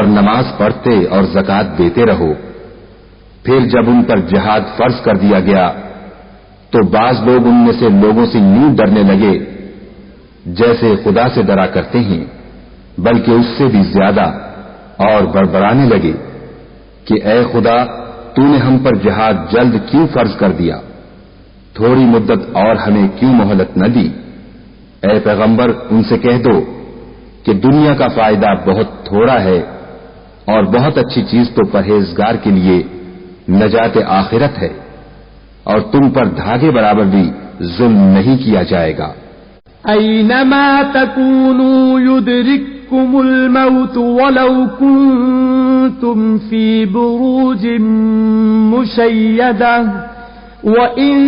اور نماز پڑھتے اور زکات دیتے رہو. پھر جب ان پر جہاد فرض کر دیا گیا تو بعض لوگ ان میں سے لوگوں سے یوں ڈرنے لگے جیسے خدا سے ڈرا کرتے ہیں، بلکہ اس سے بھی زیادہ، اور بڑبڑانے لگے کہ اے خدا، تو نے ہم پر جہاد جلد کیوں فرض کر دیا؟ تھوڑی مدت اور ہمیں کیوں مہلت نہ دی؟ اے پیغمبر، ان سے کہہ دو کہ دنیا کا فائدہ بہت تھوڑا ہے اور بہت اچھی چیز تو پرہیزگار کے لیے نجات آخرت ہے، اور تم پر دھاگے برابر بھی ظلم نہیں کیا جائے گا. اینما تکونوا یدرککم الموت ولو کنتم فی بروج مشیدہ وَإِن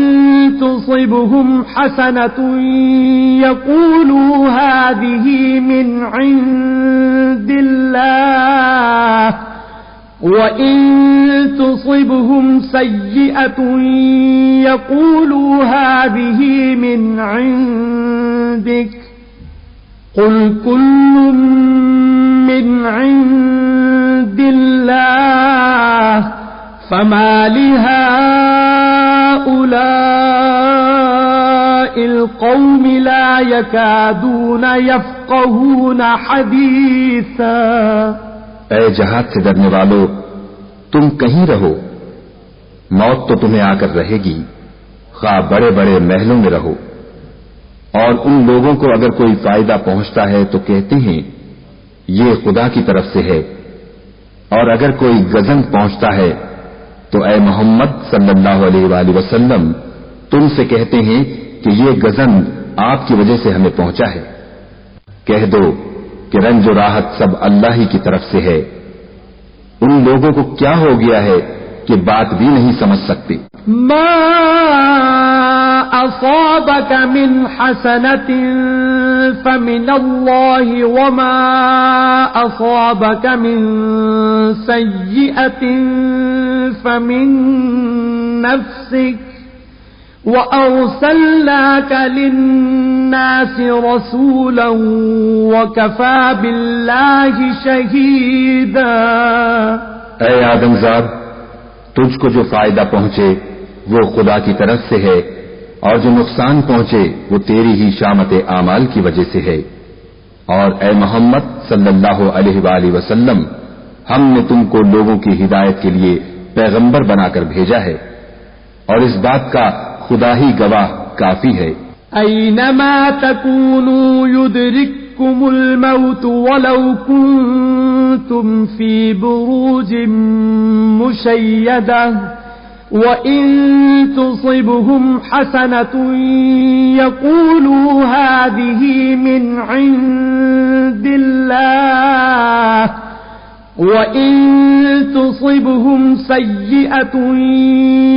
تُصِبْهُمْ حَسَنَةٌ يَقُولُوا هَذِهِ مِنْ عِندِ اللَّهِ وَإِن تُصِبْهُمْ سَيِّئَةٌ يَقُولُوا هَذِهِ مِنْ عِندِكَ قُلْ كُلٌّ مِنْ عِندِ اللَّهِ فَمَا لِهَٰؤُلَاءِ الْقَوْمِ لَا يَكَادُونَ يَفْقَهُونَ حَدِيثًا. اے جہاد سے ڈرنے والو، تم کہیں رہو، موت تو تمہیں آ کر رہے گی، خواہ بڑے بڑے محلوں میں رہو. اور ان لوگوں کو اگر کوئی فائدہ پہنچتا ہے تو کہتے ہیں یہ خدا کی طرف سے ہے، اور اگر کوئی غضب پہنچتا ہے تو اے محمد صلی اللہ علیہ وآلہ وسلم تم سے کہتے ہیں کہ یہ غضب آپ کی وجہ سے ہمیں پہنچا ہے. کہہ دو کہ رنج و راحت سب اللہ ہی کی طرف سے ہے. ان لوگوں کو کیا ہو گیا ہے کہ بات بھی نہیں سمجھ سکتے. ما اصابك من حسنة فمن الله وما اصابك من سيئة فمن نفسك وأرسلناك للناس رسولا وكفى بالله شهيدا. اے آدم زاد، تجھ کو جو فائدہ پہنچے وہ خدا کی طرف سے ہے، اور جو نقصان پہنچے وہ تیری ہی شامت اعمال کی وجہ سے ہے. اور اے محمد صلی اللہ علیہ وآلہ وسلم، ہم نے تم کو لوگوں کی ہدایت کے لیے پیغمبر بنا کر بھیجا ہے، اور اس بات کا خدا ہی گواہ کافی ہے. اینما تکونوا یدرککم الموت ولو کنتم فی بروج مشیدہ وَإِن تُصِبْهُمْ حَسَنَةٌ يَقُولُوا هَذِهِ مِنْ عِندِ اللَّهِ وَإِن تُصِبْهُمْ سَيِّئَةٌ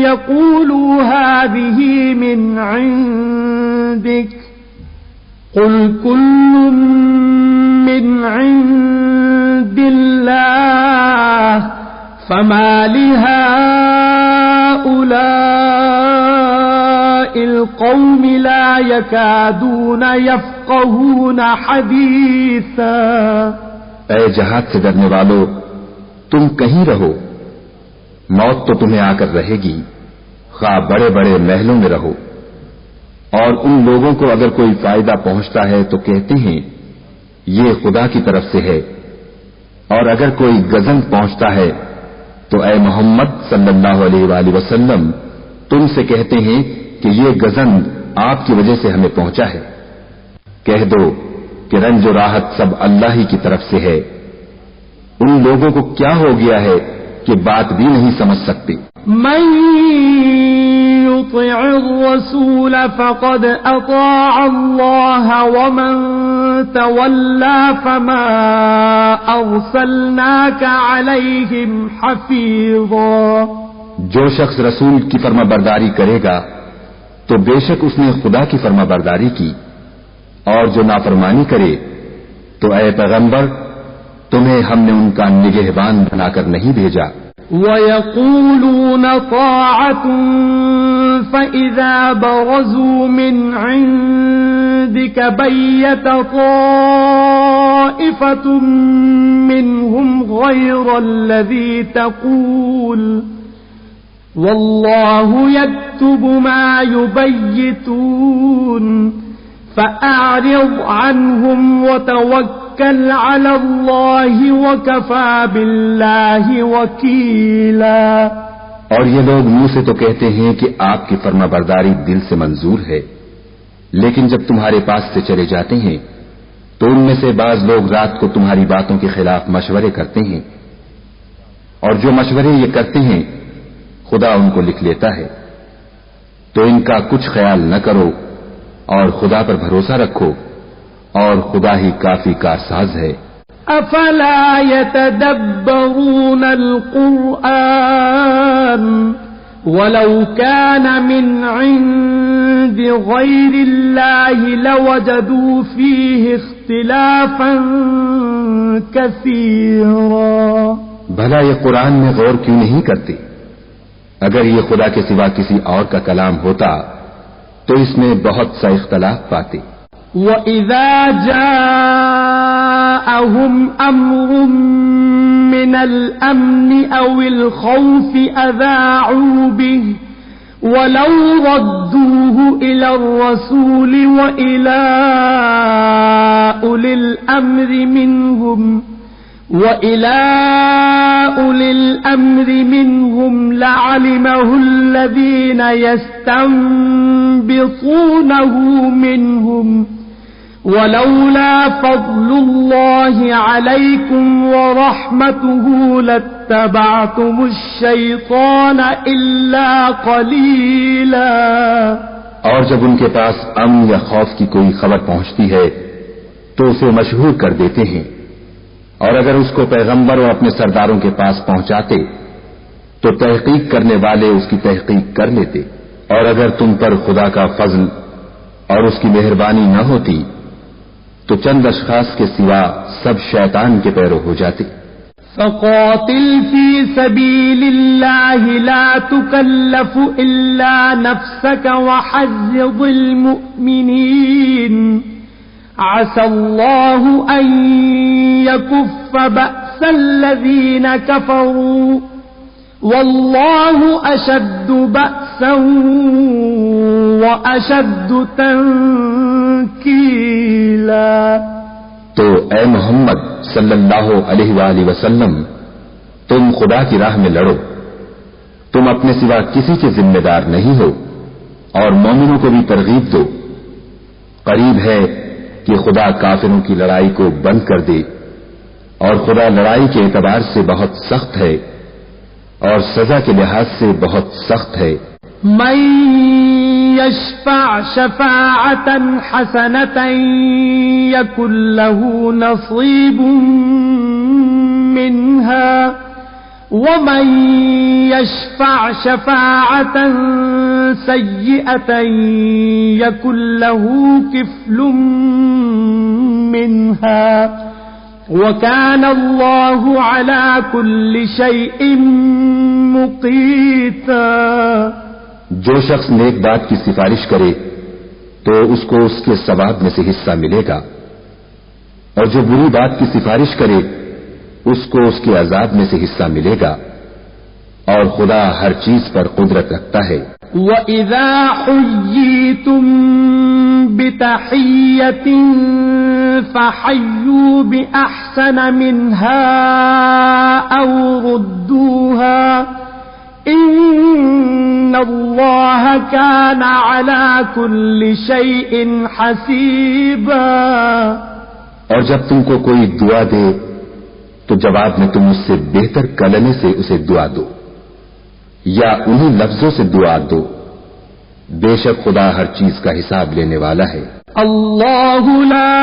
يَقُولُوا هَذِهِ مِنْ عِندِكَ قُلْ كُلٌّ مِنْ عِندِ اللَّهِ فَمَا لِهَٰؤُلَاءِ الْقَوْمِ لَا يَكَادُونَ يَفْقَهُونَ حَدِيثًا. اے جہاد سے ڈرنے والو، تم کہیں رہو، موت تو تمہیں آ کر رہے گی، خواہ بڑے بڑے محلوں میں رہو. اور ان لوگوں کو اگر کوئی فائدہ پہنچتا ہے تو کہتے ہیں یہ خدا کی طرف سے ہے، اور اگر کوئی غضب پہنچتا ہے تو اے محمد صلی اللہ علیہ وآلہ وسلم تم سے کہتے ہیں کہ یہ غضب آپ کی وجہ سے ہمیں پہنچا ہے. کہہ دو کہ رنج و راحت سب اللہ ہی کی طرف سے ہے. ان لوگوں کو کیا ہو گیا ہے کہ بات بھی نہیں سمجھ سکتے. من يطع الرسول فقد اطاع الله ومن تولى فما ارسلناك عليهم حفيظا. جو شخص رسول کی فرما برداری کرے گا تو بے شک اس نے خدا کی فرما برداری کی، اور جو نافرمانی کرے تو اے پیغمبر تمہیں ہم نے ان کا نگہبان بنا کر نہیں بھیجا. وَيَقُولُونَ طَاعَةٌ فَإِذَا بَرَزُوا مِنْ عِنْدِكَ بَيَّتَ طَائِفَةٌ مِّنْهُمْ غَيْرَ غير الذي تقول والله يكتب ما يبيتون فأعرض عنهم وتوكل على الله وكفى بالله وكيلا۔ اور یہ لوگ منہ سے تو کہتے ہیں کہ آپ کی فرما برداری دل سے منظور ہے، لیکن جب تمہارے پاس سے چلے جاتے ہیں تو ان میں سے بعض لوگ رات کو تمہاری باتوں کے خلاف مشورے کرتے ہیں، اور جو مشورے یہ کرتے ہیں خدا ان کو لکھ لیتا ہے، تو ان کا کچھ خیال نہ کرو اور خدا پر بھروسہ رکھو، اور خدا ہی کافی کارساز ہے۔ افلا يتدبرون القرآن ولو كان من عند غير الله لوجدوا فيه اختلافا كثيرا۔ بھلا یہ قرآن میں غور کیوں نہیں کرتے؟ اگر یہ خدا کے سوا کسی اور کا کلام ہوتا تو اس میں بہت سا اختلاف پاتے۔ وَإِذَا جَاءَهُمْ أَمْرٌ مِّنَ الْأَمْنِ أَوِ الْخَوْفِ أَذَاعُوا بِهِ وَلَوْ رَدُّوهُ إِلَى الرَّسُولِ وَإِلَى أُولِي الْأَمْرِ مِنْهُمْ لَعَلِمَهُ الَّذِينَ يَسْتَنبِطُونَهُ مِنْهُمْ وَلَوْلَا فَضْلُ اللَّهِ عَلَيْكُمْ وَرَحْمَتُهُ لَاتَّبَعْتُمُ الشَّيْطَانَ إِلَّا قَلِيلًا۔ اور جب ان کے پاس امن یا خوف کی کوئی خبر پہنچتی ہے تو اسے مشہور کر دیتے ہیں، اور اگر اس کو پیغمبر اور اپنے سرداروں کے پاس پہنچاتے تو تحقیق کرنے والے اس کی تحقیق کر لیتے، اور اگر تم پر خدا کا فضل اور اس کی مہربانی نہ ہوتی تو چند اشخاص کے سوا سب شیطان کے پیرو ہو جاتے۔ فقاتل في سبيل الله لا تكلف إلا نفسك وحرض المؤمنين عسى الله أن يكف بأس الذين كفروا والله أشد بأسا وأشد تنكيلا۔ تو اے محمد صلی اللہ علیہ وآلہ وسلم، تم خدا کی راہ میں لڑو، تم اپنے سوا کسی کے ذمہ دار نہیں ہو، اور مومنوں کو بھی ترغیب دو۔ قریب ہے کہ خدا کافروں کی لڑائی کو بند کر دے، اور خدا لڑائی کے اعتبار سے بہت سخت ہے اور سزا کے لحاظ سے بہت سخت ہے۔ من يشفع شفاعة حسنة يكن له نصيب منها ومن يشفع شفاعة سيئة يكن له كفل منها وكان الله على كل شيء مقيتا۔ جو شخص نیک بات کی سفارش کرے تو اس کو اس کے ثواب میں سے حصہ ملے گا، اور جو بری بات کی سفارش کرے اس کو اس کے عذاب میں سے حصہ ملے گا، اور خدا ہر چیز پر قدرت رکھتا ہے۔ وَإِذَا حُيِّيتُم بِتَحِيَّةٍ فَحَيُّوا بِأَحْسَنَ مِنْهَا أَوْ رُدُّوهَا إِنَّ اللَّهَ كَانَ عَلَى كُلِّ شَيْءٍ حَسِيبًا۔ اور جب تم کو کوئی دعا دے تو جواب میں تم اس سے بہتر کلمے سے اسے دعا دو یا انہی لفظوں سے دعا دو، بے شک خدا ہر چیز کا حساب لینے والا ہے۔ اللہ لا